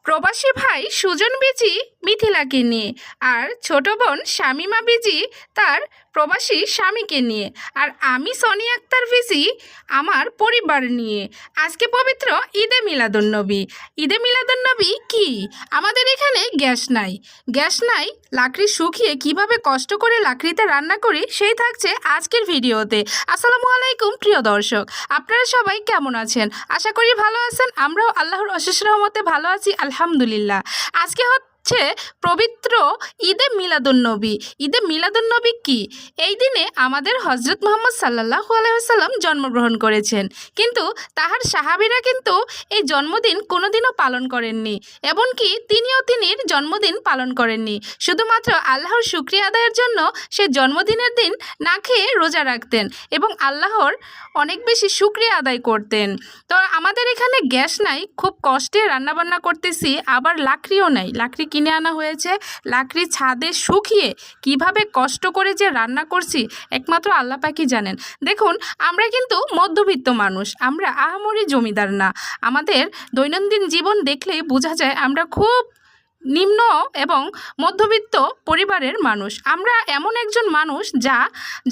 প্রবাসী ভাই সুজন বিজি মিথিলাকে নিয়ে, আর ছোট বোন শামিমা বিজি তার প্রবাসী স্বামীকে নিয়ে, আর আমি সোনিয়া আক্তার বিজি আমার পরিবার নিয়ে। আজকে পবিত্র ঈদে মিলাদুন্নবী। ঈদে মিলাদুন্নবী কি? আমাদের এখানে গ্যাস নাই, লাকড়ি শুকিয়ে কিভাবে কষ্ট করে লাকড়িতে রান্না করি সেই থাকছে আজকের ভিডিওতে। আসসালামু আলাইকুম প্রিয় দর্শক, আপনারা সবাই কেমন আছেন? আশা করি ভালো আছেন। আমরাও আল্লাহর অশেষ রহমতে ভালো আছি আলহামদুলিল্লাহ। আজকে হচ্ছে পবিত্র ঈদে মিলাদুন্নবী। ঈদে মিলাদুন্নবী কি? এই দিনে আমাদের হজরত মুহাম্মদ সাল্লাল্লাহু আলাইহি ওয়াসাল্লাম জন্মগ্রহণ করেছেন, কিন্তু তাহার সাহাবীরা কিন্তু এই জন্মদিন কোনোদিনও পালন করেননি, এমনকি তিনির জন্মদিন পালন করেননি। শুধুমাত্র আল্লাহর শুকরিয়া আদায়ের জন্য সে জন্মদিনের দিন না খেয়ে রোজা রাখতেন এবং আল্লাহর অনেক বেশি শুকরিয়া আদায় করতেন। তো আমাদের এখানে গ্যাস নাই, খুব কষ্টে রান্নাবান্না করতেছি, আবার লাকড়িও নাই। লাকড়ি কিনে আনা হয়েছে, লাকড়ি ছাদে শুকিয়ে কিভাবে কষ্ট করে যে রান্না করছি একমাত্র আল্লাহ পাকই জানেন। দেখুন, আমরা কিন্তু মধ্যবিত্ত মানুষ, আমরা আহামরি জমিদার না। আমাদের দৈনন্দিন জীবন দেখলেই বোঝা যায় আমরা খুব নিম্ন এবং মধ্যবিত্ত পরিবারের মানুষ। আমরা এমন একজন মানুষ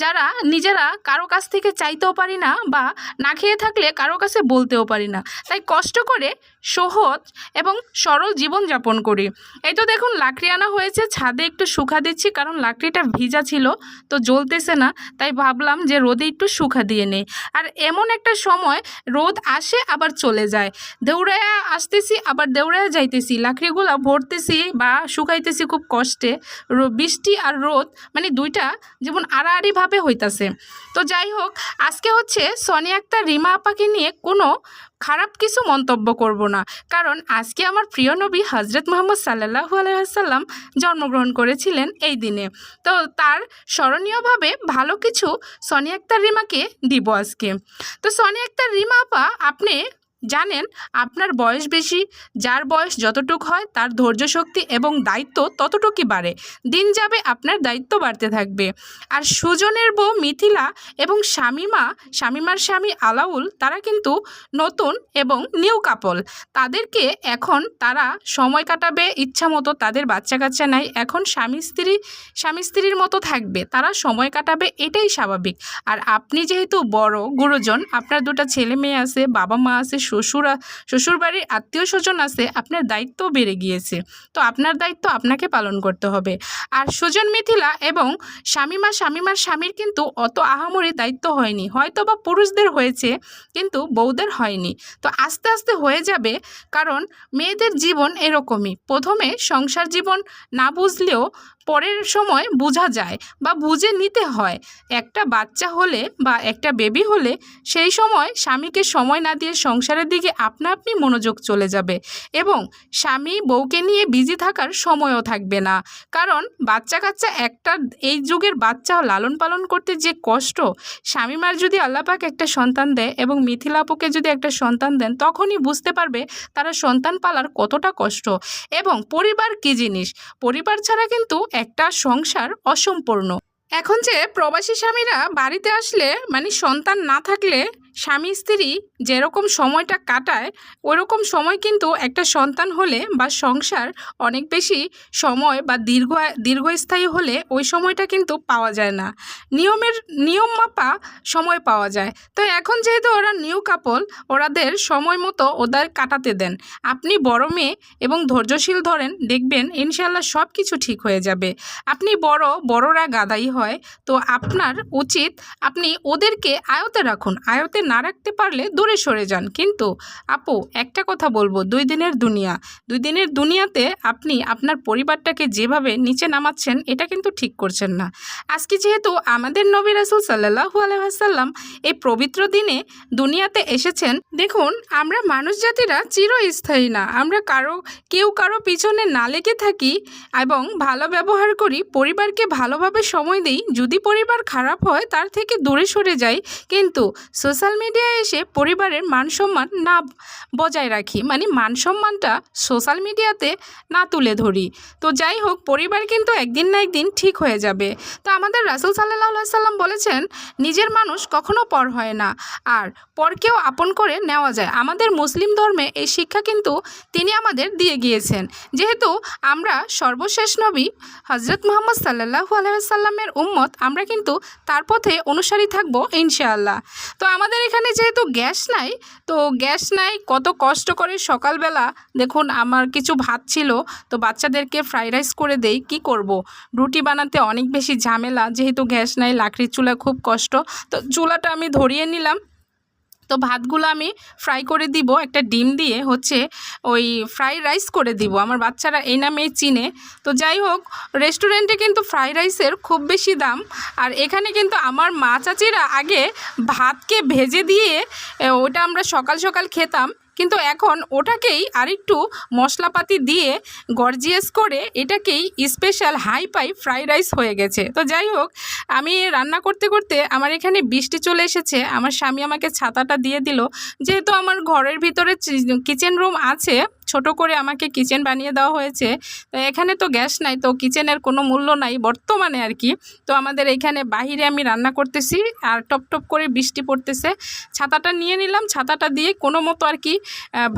যারা নিজেরা কারো কাছ থেকে চাইতেও পারি না, বা না খেয়ে থাকলে কারো কাছে বলতেও পারি না, তাই কষ্ট করে সহজ এবং সরল জীবনযাপন করি। এই তো দেখুন, লাকড়ি আনা হয়েছে, ছাদে একটু শুকা দিচ্ছি, কারণ লাকড়িটা ভিজা ছিল তো জ্বলতেছে না, তাই ভাবলাম যে রোদে একটু শুকা দিয়ে নেই। আর এমন একটা সময় রোদ আসে আবার চলে যায়, দৌড়ায়া আসতেছি আবার দৌড়ায়া যাইতেছি, লাকড়িগুলো ভরতেছি বা শুকাইতেছি খুব কষ্টে। বৃষ্টি আর রোদ মানে দুইটা যেমন আড়াআড়িভাবে হইতাছে। তো যাই হোক, আজকে হচ্ছে সোনিয়া আক্তার রিমা আপাকে নিয়ে কোনো খারাপ কিছু মন্তব্য করব না, কারণ আজকে আমার প্রিয় নবী হজরত মুহাম্মদ সাল্লাল্লাহু আলাইহি ওয়াসাল্লাম জন্মগ্রহণ করেছিলেন এই দিনে। তো তার স্মরণীয়ভাবে ভালো কিছু সোনিয়া আক্তার রিমাকে দিব আজকে। তো সোনিয়া আক্তার রিমা আপা, আপনি জানেন আপনার বয়স বেশি, যার বয়স যতটুক হয় তার ধৈর্য শক্তি এবং দায়িত্ব ততটুকুই বাড়ে। দিন যাবে আপনার দায়িত্ব বাড়তে থাকবে। আর সুজনের বউ মিথিলা এবং শামিমার স্বামী আলাউল, তারা কিন্তু নতুন এবং নিউ কাপল। তাদেরকে এখন তারা সময় কাটাবে ইচ্ছা মতো, তাদের বাচ্চা কাচ্চা নাই, এখন স্বামী স্ত্রীর মতো থাকবে, তারা সময় কাটাবে, এটাই স্বাভাবিক। আর আপনি যেহেতু বড় গুরুজন, আপনার দুটো ছেলে মেয়ে আছে, বাবা মা আছে, শ্বশুরবাড়ির আত্মীয় স্বজন আছে, আপনার দায়িত্ব বেড়ে গিয়েছে, তো আপনার দায়িত্ব আপনাকে পালন করতে হবে। আর সুজন মিথিলা এবং শামিমার স্বামীর কিন্তু অত আহামরি দায়িত্ব হয়নি, হয়তো বা পুরুষদের হয়েছে কিন্তু বউদের হয়নি। তো আস্তে আস্তে হয়ে যাবে, কারণ মেয়েদের জীবন এরকমই, প্রথমে সংসার জীবন না বুঝলেও পরের সময় বোঝা যায় বা বুঝে নিতে হয়। একটা বাচ্চা হলে বা একটা বেবি হলে সেই সময় স্বামীকে সময় না দিয়ে সংসারের দিকে আপনা আপনি মনোযোগ চলে যাবে, এবং স্বামী বউকে নিয়ে বিজি থাকার সময়ও থাকবে না। কারণ বাচ্চা কাচ্চা একটা, এই যুগের বাচ্চা লালন পালন করতে যে কষ্ট, শামিমার যদি আল্লাহ পাক একটা সন্তান দেয় এবং মিথিলা আপুকে যদি একটা সন্তান দেন, তখনই বুঝতে পারবে তারা সন্তান পালার কতটা কষ্ট এবং পরিবার কী জিনিস। পরিবার ছাড়া কিন্তু একটা সংসার অসম্পূর্ণ। এখন যে প্রবাসী স্বামীরা বাড়িতে আসলে মানে সন্তান না থাকলে স্বামী স্ত্রী যেরকম সময়টা কাটায়, ওইরকম সময় কিন্তু একটা সন্তান হলে বা সংসার অনেক বেশি সময় বা দীর্ঘস্থায়ী হলে ওই সময়টা কিন্তু পাওয়া যায় না, নিয়ম মাপা সময় পাওয়া যায়। তো এখন যেহেতু ওরা নিউ কাপল, ওরাদের সময় মতো ওদের কাটাতে দেন। আপনি বড় মেয়ে এবং ধৈর্যশীল ধরেন, দেখবেন ইনশাল্লাহ সব কিছু ঠিক হয়ে যাবে। আপনি বড়রা গাদাই হয়, তো আপনার উচিত আপনি ওদেরকে আয়ত্তে রাখুন, আয়ত্তে না রাখতে পারলে দূরে সরে যান। কিন্তু আপু, একটা কথা বলবো, দুই দিনের দুনিয়াতে আপনি আপনার পরিবারটাকে যেভাবে নিচে নামাচ্ছেন, এটা কিন্তু ঠিক করছেন না। আজকে যেহেতু আমাদের নবী রাসূল সাল্লাল্লাহু আলাইহি ওয়াসাল্লাম এই পবিত্র দিনে দুনিয়াতে এসেছেন, দেখুন আমরা মানুষ জাতিরা চিরস্থায়ী না, আমরা কেউ কারো পিছনে না লেগে থাকি এবং ভালো ব্যবহার করি, পরিবারকে ভালোভাবে সময় দিই। যদি পরিবার খারাপ হয় তার থেকে দূরে সরে যাই, কিন্তু সোশ্যাল মিডিয়ায় এসে পরিবারের মান সম্মান না বজায় রাখি, মানে মান সম্মানটা সোশ্যাল মিডিয়াতে না তুলে ধরি। তো যাই হোক, পরিবার কিন্তু একদিন না একদিন ঠিক হয়ে যাবে। তো আমাদের রাসূল সাল্লাল্লাহু আলাইহি সাল্লাম বলেছেন, নিজের মানুষ কখনো পর হয় না, আর পরকেও আপন করে নেওয়া যায়। আমাদের মুসলিম ধর্মে এই শিক্ষা কিন্তু তিনি আমাদের দিয়ে গিয়েছেন। যেহেতু আমরা সর্বশেষ নবী হজরত মুহাম্মদ সাল্লাল্লাহু আলাইহি সাল্লামের উম্মত, আমরা কিন্তু তার পথে অনুসারী থাকব ইনশাআল্লাহ। তো আমাদের এখানে যেহেতু গ্যাস নাই, কত কষ্ট করে সকালবেলা দেখুন আমার কিছু ভাত ছিল, তো বাচ্চাদেরকে ফ্রাইড রাইস করে দেই। কি করব, রুটি বানাতে অনেক বেশি ঝামেলা, যেহেতু গ্যাস নাই, লাকড়ির চুলা খুব কষ্ট। তো চুলাটা আমি ধরিয়ে নিলাম। তো ভাতগুলো আমি ফ্রাই করে দিব, একটা ডিম দিয়ে হচ্ছে ওই ফ্রাইড রাইস করে দিব। আমার বাচ্চারা এই নামেই চিনে। তো যাই হোক, রেস্টুরেন্টে কিন্তু ফ্রাইড রাইসের খুব বেশি দাম, আর এখানে কিন্তু আমার মা চাচিরা আগে ভাতকে ভেজে দিয়ে ওটা আমরা সকাল সকাল খেতাম, কিন্তু এখন ওটাকেই আরেকটু মশলাপাতি দিয়ে গর্জিয়াস করে এটাকেই স্পেশাল হাই ফ্রাইড রাইস হয়ে গেছে। তো যাই হোক, আমি রান্না করতে করতে আমার এখানে বৃষ্টি চলে এসেছে। আমার স্বামী আমাকে ছাতাটা দিয়ে দিল, যেহেতু আমার ঘরের ভিতরে কিচেন রুম আছে, ছোট করে আমাকে কিচেন বানিয়ে দেওয়া হয়েছে। তো এখানে তো গ্যাস নাই, তো কিচেনের কোনো মূল্য নাই বর্তমানে আর কি। তো আমাদের এখানে বাহিরে আমি রান্না করতেছি, আর টপ টপ করে বৃষ্টি পড়তেছে। ছাতাটা নিয়ে নিলাম, ছাতাটা দিয়ে কোনো মতো আর কি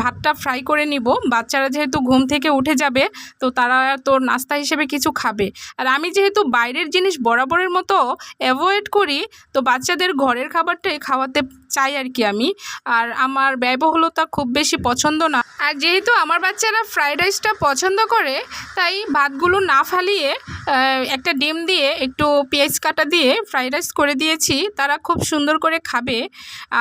ভাতটা ফ্রাই করে নিব। বাচ্চারা যেহেতু ঘুম থেকে উঠে যাবে, তো তারা তো নাস্তা হিসেবে কিছু খাবে। আর আমি যেহেতু বাইরের জিনিস বরাবরের মতো অ্যাভয়েড করি, তো বাচ্চাদের ঘরের খাবারটাই খাওয়াতে চাই আর কি আমি। আর আমার ব্যয়বহুলতা খুব বেশি পছন্দ না, আর যেহেতু আমার বাচ্চারা ফ্রাইড রাইসটা পছন্দ করে, তাই ভাতগুলো না ফালিয়ে একটা ডিম দিয়ে একটু পেঁয়াজ কাটা দিয়ে ফ্রাইড রাইস করে দিয়েছি। তারা খুব সুন্দর করে খাবে।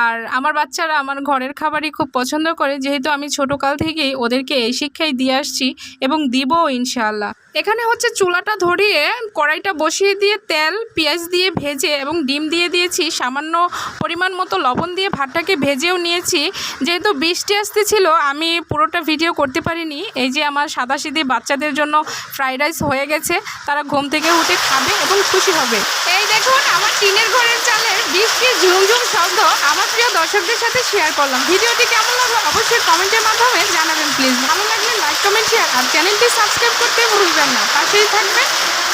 আর আমার বাচ্চারা আমার ঘরের খাবারই খুব পছন্দ করে, যেহেতু আমি ছোটোকাল থেকেই ওদেরকে এই শিক্ষাই দিয়ে আসছি এবং দিবও ইনশাআল্লাহ। এখানে হচ্ছে চুলাটা ধরিয়ে কড়াইটা বসিয়ে দিয়ে তেল পেঁয়াজ দিয়ে ভেজে এবং ডিম দিয়ে দিয়েছি, সামান্য পরিমাণ মতো লবণ দিয়ে ভাতটাকে ভেজেও নিয়েছি। যেহেতু বৃষ্টি আসতেছিল, আমি পুরোটা ভিডিও করতে পারিনি। এই যে আমার সাদাসিধে বাচ্চাদের জন্য ফ্রাইড রাইস হয়ে গেছে, তারা ঘুম থেকে উঠে খাবে এবং খুশি হবে। এই দেখুন আমার টিনের ঘরের চালের বৃষ্টির ঝুমঝুম শব্দ আমার প্রিয় দর্শকদের সাথে শেয়ার করলাম। ভিডিওটি কেমন লাগলো অবশ্যই কমেন্টের মাধ্যমে জানাবেন প্লিজ। ভালো লাগলে লাইক কমেন্ট শেয়ার আর চ্যানেলটি সাবস্ক্রাইব করতে ভুলবেন না, পাশেই থাকবেন।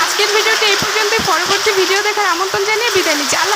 আজকের ভিডিওটি এই পর্যন্ত, পরবর্তী ভিডিও দেখার আমন্ত্রণ জানিয়ে বিদায় নিচ্ছি। আল্লাহ।